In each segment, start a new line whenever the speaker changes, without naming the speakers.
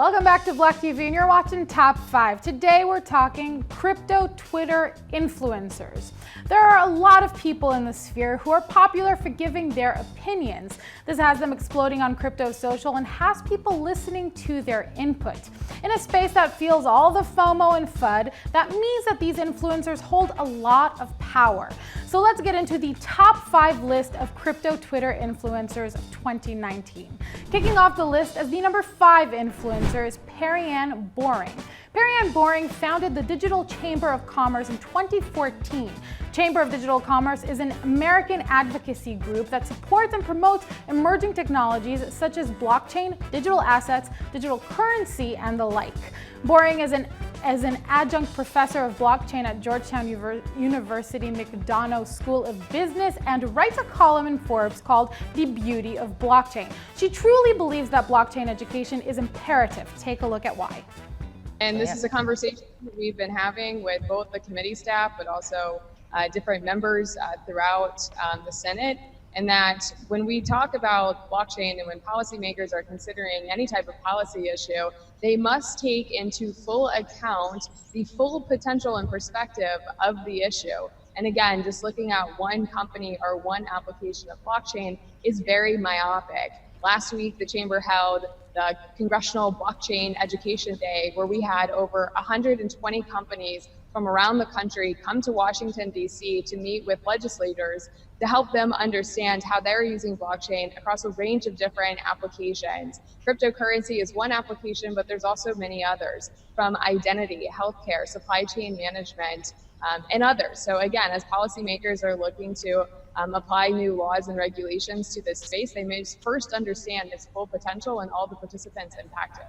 Welcome back to BLOCKTV, and you're watching Top 5. Today we're talking crypto Twitter influencers. There are a lot of people in the sphere who are popular for giving their opinions. This has them exploding on crypto social and has people listening to their input. In a space that feels all the FOMO and FUD, that means that these influencers hold a lot of power. So let's get into the top 5 list of crypto Twitter influencers of 2019. Kicking off the list as the number 5 influencer is Perianne Boring. Perianne Boring founded the Digital Chamber of Commerce in 2014. Chamber of Digital Commerce is an American advocacy group that supports and promotes emerging technologies such as blockchain, digital assets, digital currency, and the like. Boring is an adjunct professor of blockchain at Georgetown University McDonough School of Business and writes a column in Forbes called The Beauty of Blockchain. She truly believes that blockchain education is imperative. Take a look at why.
And this is a conversation we've been having with both the committee staff, but also different members throughout the Senate. And that when we talk about blockchain and when policymakers are considering any type of policy issue, they must take into full account the full potential and perspective of the issue. And again, just looking at one company or one application of blockchain is very myopic. Last week, the Chamber held the Congressional Blockchain Education Day, where we had over 120 companies from around the country come to Washington, D.C. to meet with legislators to help them understand how they're using blockchain across a range of different applications. Cryptocurrency is one application, but there's also many others, from identity, healthcare, supply chain management, and others. So again, as policymakers are looking to apply new laws and regulations to this space, they may first understand its full potential and all the participants impacted.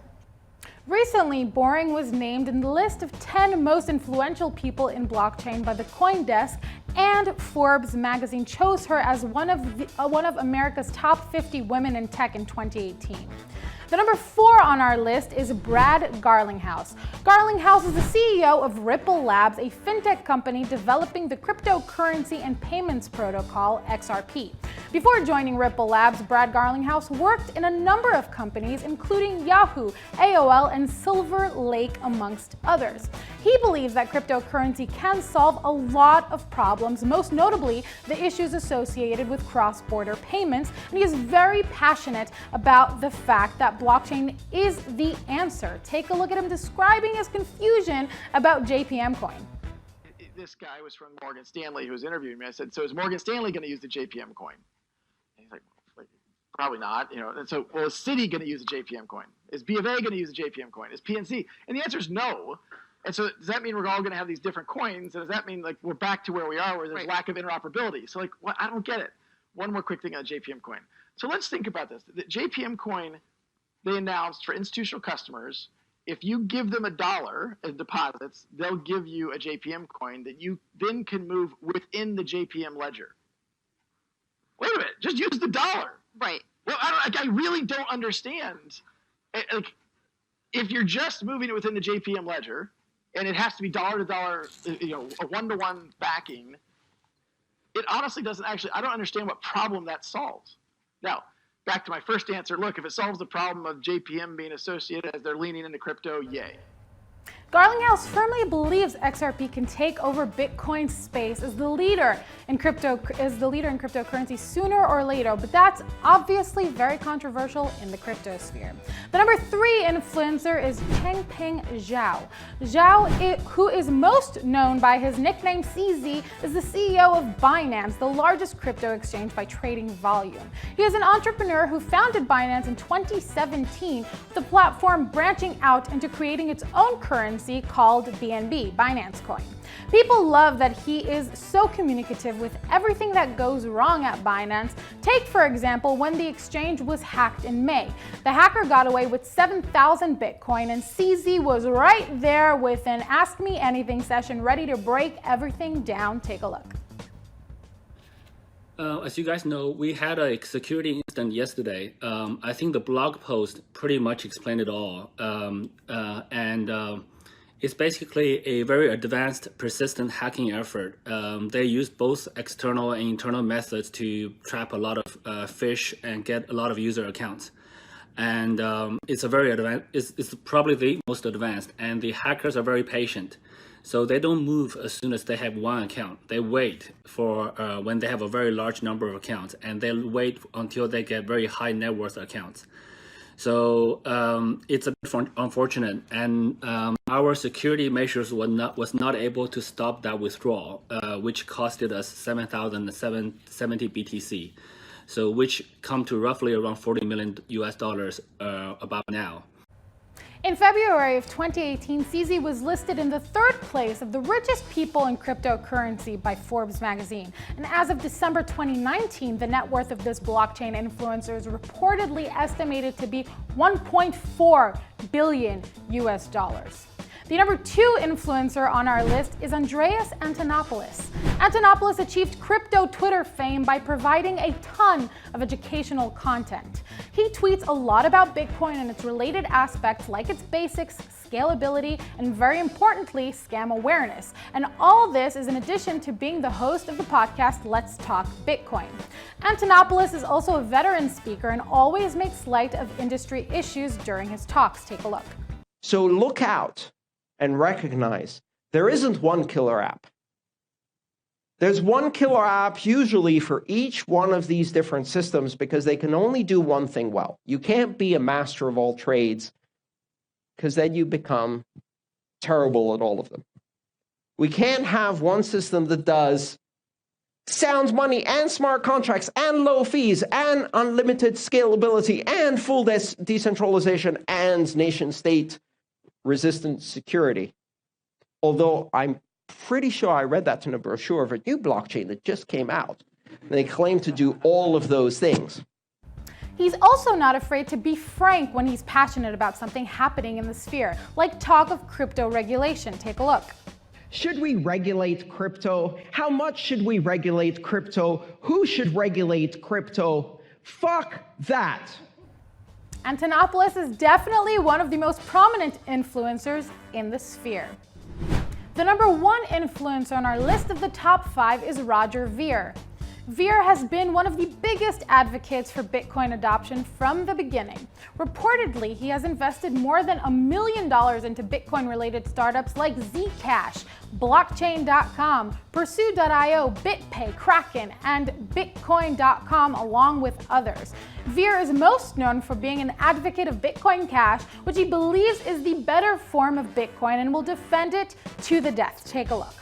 Recently, Boring was named in the list of 10 most influential people in blockchain by the CoinDesk, and Forbes magazine chose her as one of America's top 50 women in tech in 2018. The number 4 on our list is Brad Garlinghouse. Garlinghouse is the CEO of Ripple Labs, a fintech company developing the cryptocurrency and payments protocol XRP. Before joining Ripple Labs, Brad Garlinghouse worked in a number of companies, including Yahoo, AOL, and Silver Lake, amongst others. He believes that cryptocurrency can solve a lot of problems, most notably the issues associated with cross-border payments, and he is very passionate about the fact that blockchain is the answer. Take a look at him describing his confusion about JPM coin.
This guy was from Morgan Stanley who was interviewing me. I said, so is Morgan Stanley going to use the JPM coin? And he's like, probably not. And so, well, is Citi going to use the JPM coin? Is B of A going to use the JPM coin? Is PNC? And the answer is no. And so does that mean we're all going to have these different coins? And does that mean like we're back to where we are, where there's lack of interoperability? So like, well, I don't get it. One more quick thing on JPM coin. So let's think about this. The JPM coin, they announced for institutional customers, if you give them $1 as deposits, they'll give you a JPM coin that you then can move within the JPM ledger. Wait a minute, just use the dollar.
Right.
Well, I really don't understand. Like, if you're just moving it within the JPM ledger, and it has to be dollar to dollar, a one-to-one backing, it honestly doesn't actually, I don't understand what problem that solves. Now, back to my first answer, look, if it solves the problem of JPM being associated as they're leaning into crypto, yay.
Garlinghouse firmly believes XRP can take over Bitcoin's space as the leader in cryptocurrency sooner or later, but that's obviously very controversial in the crypto sphere. The number 3 influencer is Changpeng Zhao. Zhao, who is most known by his nickname CZ, is the CEO of Binance, the largest crypto exchange by trading volume. He is an entrepreneur who founded Binance in 2017, with the platform branching out into creating its own currency called BNB, Binance Coin. People love that he is so communicative with everything that goes wrong at Binance. Take, for example, when the exchange was hacked in May. The hacker got away with 7,000 Bitcoin, and CZ was right there with an Ask Me Anything session ready to break everything down. Take a look.
As you guys know, we had a security incident yesterday. I think the blog post pretty much explained it all. It's basically a very advanced, persistent hacking effort. They use both external and internal methods to trap a lot of fish and get a lot of user accounts. And it's a very advanced. It's probably the most advanced, and the hackers are very patient. So they don't move as soon as they have one account. They wait for when they have a very large number of accounts, and they wait until they get very high net worth accounts. So it's a bit unfortunate, and our security measures was not able to stop that withdrawal, which costed us 7,770 BTC. So which come to roughly around $40 million US dollars about now.
In February of 2018, CZ was listed in the 3rd place of the richest people in cryptocurrency by Forbes magazine. And as of December 2019, the net worth of this blockchain influencer is reportedly estimated to be 1.4 billion US dollars. The number 2 influencer on our list is Andreas Antonopoulos. Antonopoulos achieved crypto Twitter fame by providing a ton of educational content. He tweets a lot about Bitcoin and its related aspects like its basics, scalability, and very importantly, scam awareness. And all this is in addition to being the host of the podcast Let's Talk Bitcoin. Antonopoulos is also a veteran speaker and always makes light of industry issues during his talks. Take a look.
So look out and recognize there isn't one killer app. There's one killer app usually for each one of these different systems because they can only do one thing well. You can't be a master of all trades because then you become terrible at all of them. We can't have one system that does sound money and smart contracts and low fees and unlimited scalability and full decentralization and nation state resistant security. Although I'm pretty sure I read that in a brochure of a new blockchain that just came out. And they claim to do all of those things.
He's also not afraid to be frank when he's passionate about something happening in the sphere, like talk of crypto regulation. Take a look.
Should we regulate crypto? How much should we regulate crypto? Who should regulate crypto? Fuck that.
Antonopoulos is definitely one of the most prominent influencers in the sphere. The number 1 influencer on our list of the top 5 is Roger Ver. Ver has been one of the biggest advocates for Bitcoin adoption from the beginning. Reportedly, he has invested more than $1 million into Bitcoin-related startups like Zcash, Blockchain.com, Pursue.io, BitPay, Kraken, and Bitcoin.com, along with others. Ver is most known for being an advocate of Bitcoin Cash, which he believes is the better form of Bitcoin and will defend it to the death. Take a look.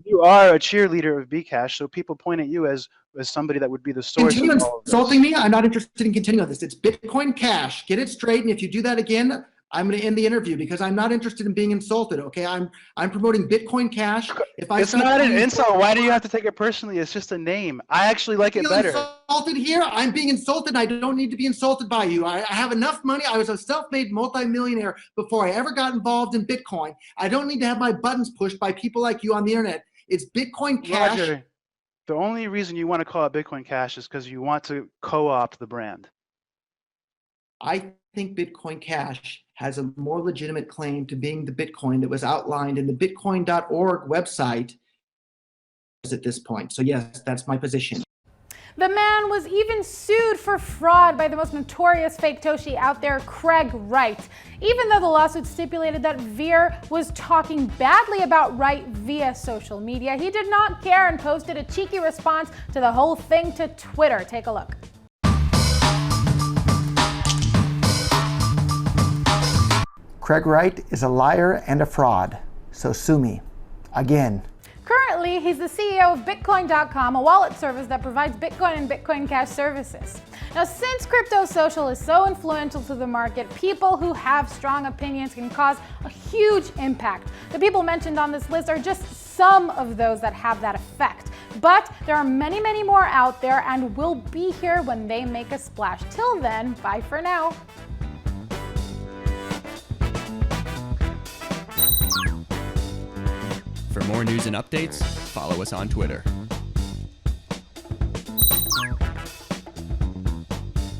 You are a cheerleader of Bcash, so people point at you as somebody that would be the source.
Continue
of all of
insulting me. I'm not interested in continuing on this. It's Bitcoin Cash. Get it straight, and if you do that again, I'm going to end the interview because I'm not interested in being insulted. Okay, I'm promoting Bitcoin Cash.
It's not an insult. Why do you have to take it personally? It's just a name. I actually like it better.
Insulted here. I'm being insulted. I don't need to be insulted by you. I have enough money. I was a self-made multimillionaire before I ever got involved in Bitcoin. I don't need to have my buttons pushed by people like you on the internet. It's Bitcoin Cash.
Roger, the only reason you want to call it Bitcoin Cash is because you want to co-opt the brand.
I think Bitcoin Cash has a more legitimate claim to being the Bitcoin that was outlined in the bitcoin.org website at this point. So yes, that's my position.
The man was even sued for fraud by the most notorious fake Toshi out there, Craig Wright. Even though the lawsuit stipulated that Ver was talking badly about Wright via social media, he did not care and posted a cheeky response to the whole thing to Twitter. Take a look.
Craig Wright is a liar and a fraud, so sue me. Again.
Currently, he's the CEO of Bitcoin.com, a wallet service that provides Bitcoin and Bitcoin Cash services. Now, since crypto social is so influential to the market, people who have strong opinions can cause a huge impact. The people mentioned on this list are just some of those that have that effect. But there are many, many more out there, and we'll be here when they make a splash. Till then, bye for now.
For more news and updates, follow us on Twitter.